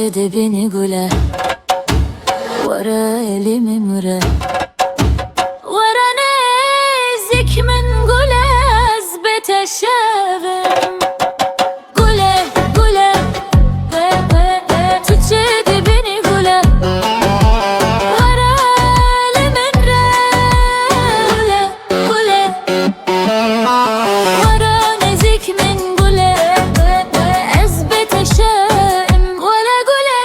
تجد بني قوله ورا اللي ممره ورا نازك من قوله اثبت الشاغم قوله قوله تجد بني قوله ورا اللي ممره قوله ورا نازك من قوله اثبت الشاغم ولا قوله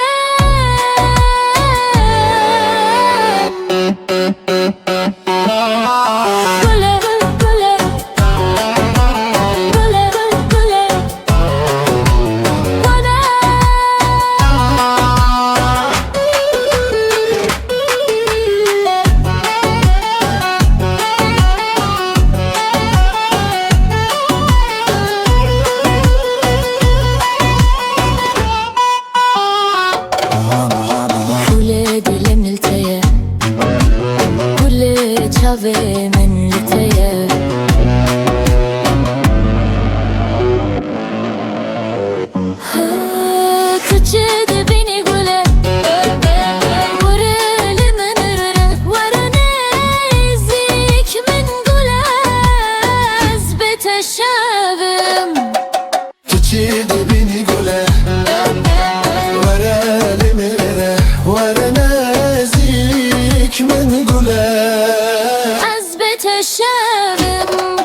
Çave men liteye Tüçede beni gule Vareli menere Varane zik men gule Ezbete şavim Tüçede beni gule Vareli menere Varane zik men gule شاغم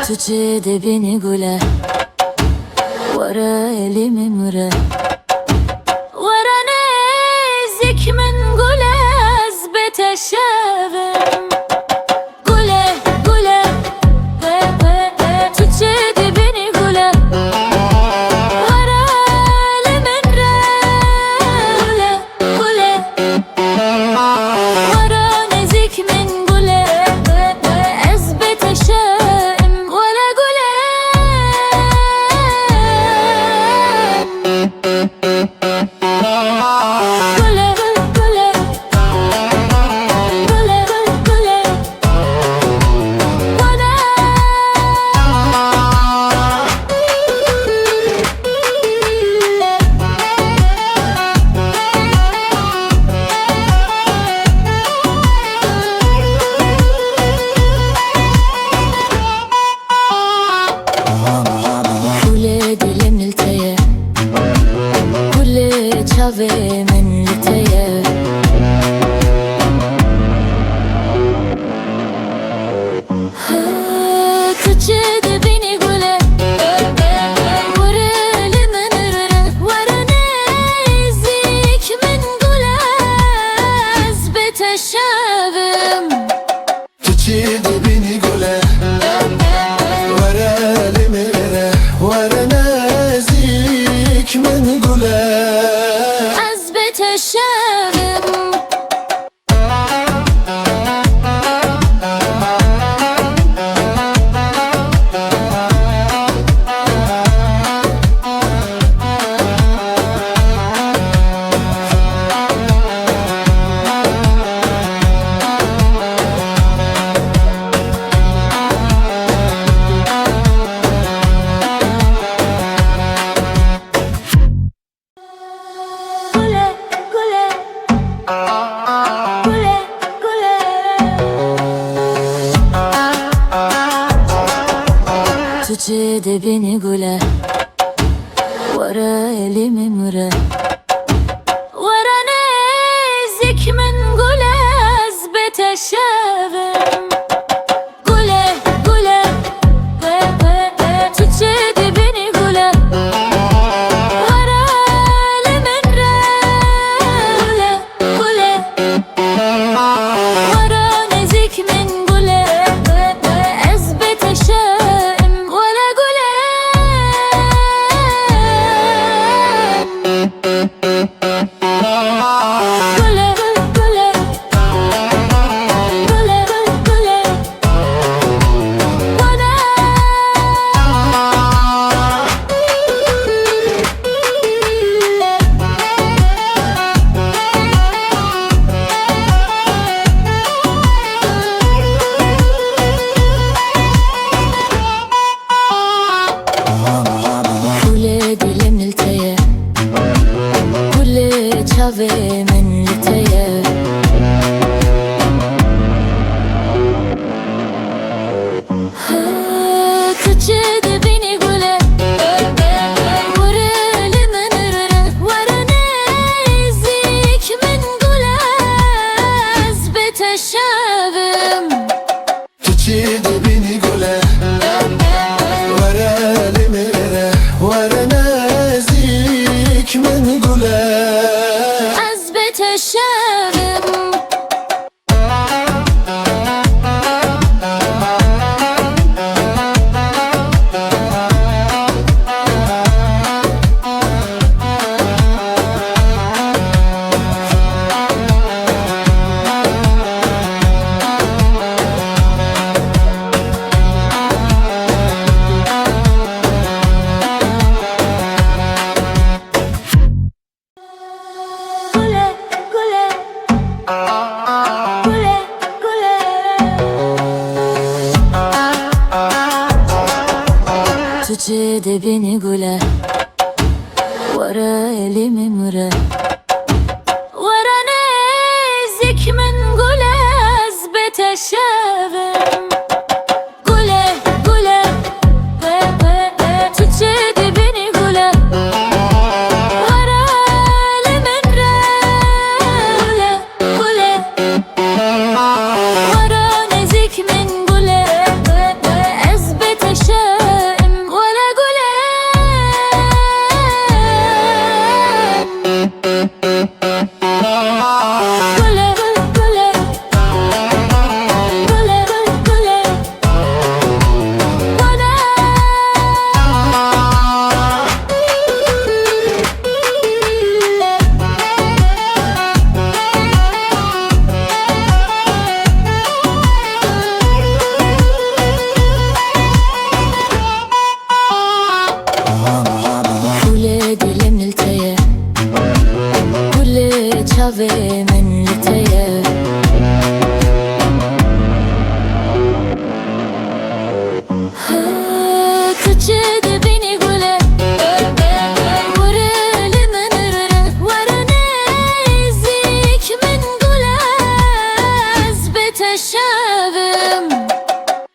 تجد بني قوله ورا اللي ممره ورا نازك من قوله اثبت الشاغم قوله قوله تجد بني قوله ورا اللي ممره قوله ورا نازك من قوله اثبت الشاغم Çave men liteye Tüçede beni gule Vareli menere Varane zik men gule Ezbete şavim Tüçede beni gule Vareli menere Varane zik men gule شاغم تجد بني قوله ورا اللي ممره ورا نازك من قوله اثبت الشاغم قوله قوله تجد بني قوله ورا اللي ممره قوله ورا نازك من قوله اثبت الشاغم نازك من قله أثبت الشارم Tutuyor da beni güle Vara elimi müre Vara nezik min güle Azbete şevim Güle güle Tutuyor da beni güle Vara elimin re Güle güle Vara nezik min güle Azbete şevim Çave men liteye Tutuyor da beni güle Vara elimin re Vara nezik min güle Azbete şevim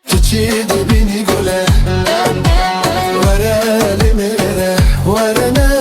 Tutuyor da beni gule Vara elimin re Vara